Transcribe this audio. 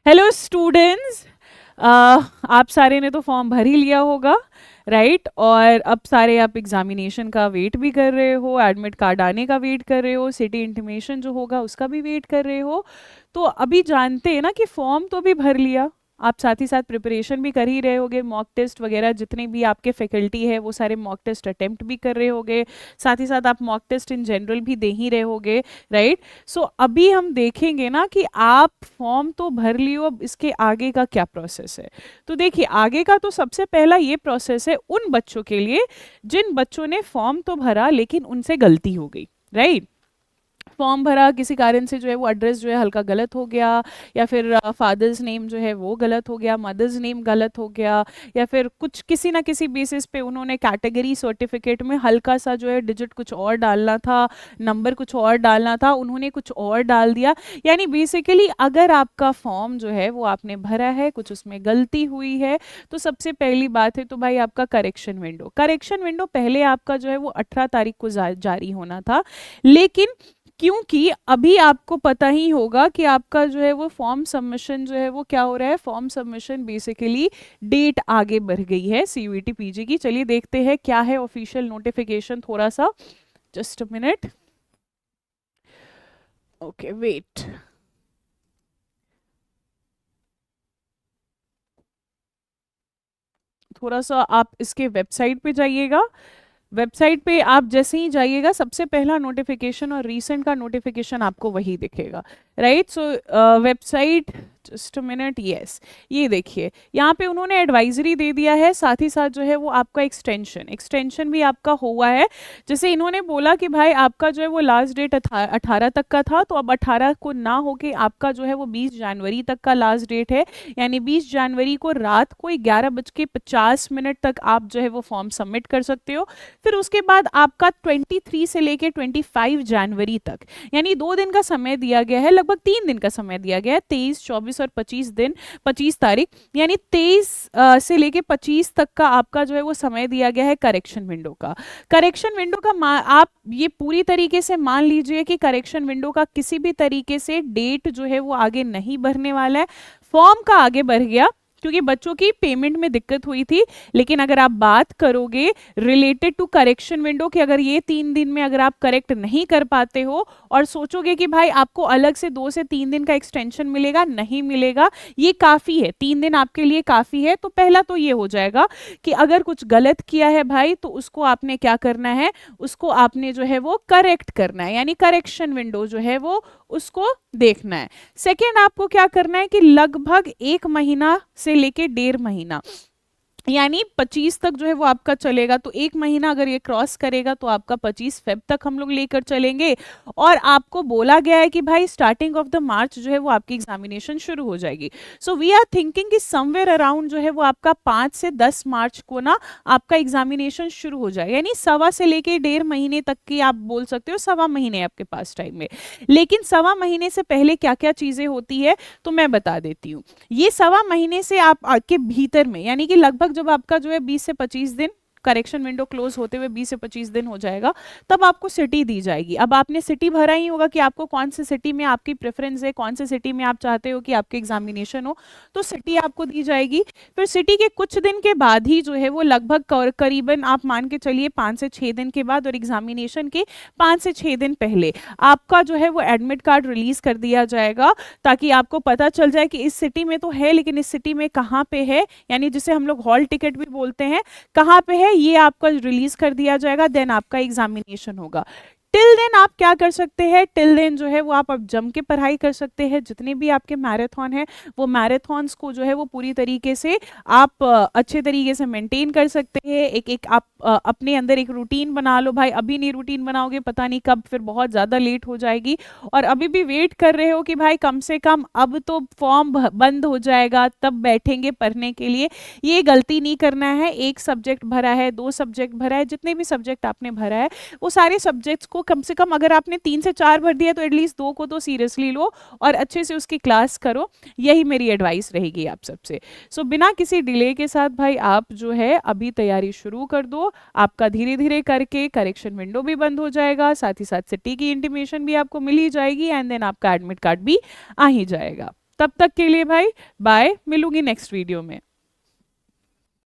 Hello students. आप सारे ने तो फॉर्म भर ही लिया होगा, राइट? और अब सारे आप एग्जामिनेशन का वेट भी कर रहे हो, एडमिट कार्ड आने का वेट कर रहे हो, सिटी इंटीमेशन जो होगा उसका भी वेट कर रहे हो। तो अभी जानते हैं ना कि फॉर्म तो भी भर लिया, आप साथ ही साथ प्रिपरेशन भी कर ही रहे होगे, मॉक टेस्ट वगैरह जितने भी आपके फैकल्टी है वो सारे मॉक टेस्ट अटेम्प्ट भी कर रहे होगे, साथ ही साथ आप मॉक टेस्ट इन जनरल भी दे ही रहे होगे, राइट? सो अभी हम देखेंगे ना कि आप फॉर्म तो भर लियो, अब इसके आगे का क्या प्रोसेस है। तो देखिए, आगे का तो सबसे पहला ये प्रोसेस है उन बच्चों के लिए जिन बच्चों ने फॉर्म तो भरा लेकिन उनसे गलती हो गई, राइट? फॉर्म भरा, किसी कारण से जो है वो एड्रेस जो है हल्का गलत हो गया, या फिर फादर्स नेम जो है वो गलत हो गया, मदर्स नेम गलत हो गया, या फिर कुछ किसी ना किसी बेसिस पे उन्होंने कैटेगरी सर्टिफिकेट में हल्का सा जो है डिजिट कुछ और डालना था, नंबर कुछ और डालना था, उन्होंने कुछ और डाल दिया। यानी बेसिकली अगर आपका फॉर्म जो है वो आपने भरा है, कुछ उसमें गलती हुई है, तो सबसे पहली बात है तो भाई आपका करेक्शन विंडो पहले आपका जो है वो 18 तारीख को जारी होना था। लेकिन क्योंकि अभी आपको पता ही होगा कि आपका जो है वो फॉर्म सबमिशन जो है वो क्या हो रहा है, फॉर्म सबमिशन बेसिकली डेट आगे बढ़ गई है सीयूईटी पीजी की। चलिए देखते हैं क्या है ऑफिशियल नोटिफिकेशन, थोड़ा सा, just a minute. Okay wait, थोड़ा सा आप इसके वेबसाइट पे जाइएगा। वेबसाइट पे आप जैसे ही जाइएगा सबसे पहला नोटिफिकेशन और रीसेंट का नोटिफिकेशन आपको वही दिखेगा, right? So website, just a minute, yes, ये देखिए यहाँ पे उन्होंने एडवाइजरी दे दिया है, साथ ही साथ जो है वो आपका एक्सटेंशन एक्सटेंशन भी आपका हुआ है। जैसे इन्होंने बोला कि भाई आपका जो है वो लास्ट डेट 18 तक का था, तो अब 18 को ना होके आपका जो है वो 20 जनवरी तक का लास्ट डेट है। यानी 20 जनवरी को रात को 11:50 तक आप जो है वो फॉर्म सबमिट कर सकते हो। फिर उसके बाद आपका 23 से लेके 25 जनवरी तक, यानी 2 दिन का समय दिया गया है, लगभग 3 दिन का समय दिया गया है, 23, 24 और 25 दिन, 25 तारीख, यानी 23 से लेके 25 तक का आपका जो है वो समय दिया गया है करेक्शन विंडो का। करेक्शन विंडो का आप ये पूरी तरीके से मान लीजिए कि करेक्शन विंडो का किसी भी तरीके से डेट जो है वो आगे नहीं बढ़ने वाला है। फॉर्म का आगे बढ़ गया क्योंकि बच्चों की पेमेंट में दिक्कत हुई थी। लेकिन अगर आप बात करोगे रिलेटेड टू करेक्शन विंडो कि अगर ये 3 दिन में अगर आप करेक्ट नहीं कर पाते हो और सोचोगे कि भाई आपको अलग से 2 से 3 दिन का एक्सटेंशन मिलेगा, नहीं मिलेगा, ये काफ़ी है, 3 दिन आपके लिए काफ़ी है। तो पहला तो ये हो जाएगा कि अगर कुछ गलत किया है भाई तो उसको आपने क्या करना है, उसको आपने जो है वो करेक्ट करना है, यानी करेक्शन विंडो जो है वो उसको देखना है। सेकेंड, आपको क्या करना है कि लगभग 1 महीना से लेके 1.5 महीना, यानी 25 तक जो है वो आपका चलेगा, तो 1 महीना अगर ये क्रॉस करेगा तो आपका 25 फेब तक हम लोग लेकर चलेंगे। और आपको बोला गया है कि भाई स्टार्टिंग ऑफ द मार्च जो है वो आपकी एग्जामिनेशन शुरू हो जाएगी। सो वी आर थिंकिंग कि समवेयर अराउंड जो है वो आपका 5 से 10 मार्च को ना आपका एग्जामिनेशन शुरू हो जाएगा, यानी सवा से लेके 1.5 महीने तक की आप बोल सकते हो, सवा महीने आपके पास टाइम है। लेकिन सवा महीने से पहले क्या क्या चीजें होती है तो मैं बता देती हूँ। ये सवा महीने से आप के भीतर में, यानी कि लगभग जब आपका जो है 20 से 25 दिन, करेक्शन विंडो क्लोज होते हुए 20 से 25 दिन हो जाएगा, तब आपको सिटी दी जाएगी। अब आपने सिटी भरा ही होगा कि आपको कौन सी सिटी में आपकी प्रेफरेंस है, कौन सी सिटी में आप चाहते हो कि आपके एग्जामिनेशन हो, तो सिटी आपको दी जाएगी। फिर सिटी के कुछ दिन के बाद ही जो है वो लगभग करीबन आप मान के चलिए 5 से 6 दिन के बाद और एग्जामिनेशन के 5 से 6 दिन पहले आपका जो है वो एडमिट कार्ड रिलीज कर दिया जाएगा, ताकि आपको पता चल जाए कि इस सिटी में तो है लेकिन इस सिटी में कहाँ पे है, यानी जिसे हम लोग हॉल टिकट भी बोलते हैं, कहाँ पे है ये आपका रिलीज कर दिया जाएगा, देन आपका एग्जामिनेशन होगा। टिल देन आप क्या कर सकते हैं, टिल देन जो है वो आप अब जम के पढ़ाई कर सकते हैं, जितने भी आपके मैराथन है वो मैराथन्स को जो है वो पूरी तरीके से आप अच्छे तरीके से मेंटेन कर सकते हैं। एक एक आप अपने अंदर एक रूटीन बना लो भाई, अभी नहीं रूटीन बनाओगे पता नहीं कब फिर बहुत ज़्यादा लेट हो जाएगी। और अभी भी वेट कर रहे हो कि भाई कम से कम अब तो फॉर्म बंद हो जाएगा तब बैठेंगे पढ़ने के लिए, ये गलती नहीं करना है। एक सब्जेक्ट भरा है, 2 सब्जेक्ट भरा है, जितने भी सब्जेक्ट आपने भरा है वो सारे सब्जेक्ट्स को कम से कम, अगर आपने 3 से 4 भर दिया तो एटलीस्ट 2 को तो सीरियसली लो और अच्छे से उसकी क्लास करो। यही मेरी एडवाइस रहेगी आप सबसे। सो बिना किसी डिले के साथ भाई आप जो है अभी तैयारी शुरू कर दो। आपका धीरे धीरे करके करेक्शन विंडो भी बंद हो जाएगा, साथ ही साथ सिटी की इंटीमेशन भी आपको मिल ही जाएगी, एंड देन आपका एडमिट कार्ड भी आ ही जाएगा। तब तक के लिए भाई बाय, मिलूंगी नेक्स्ट वीडियो में।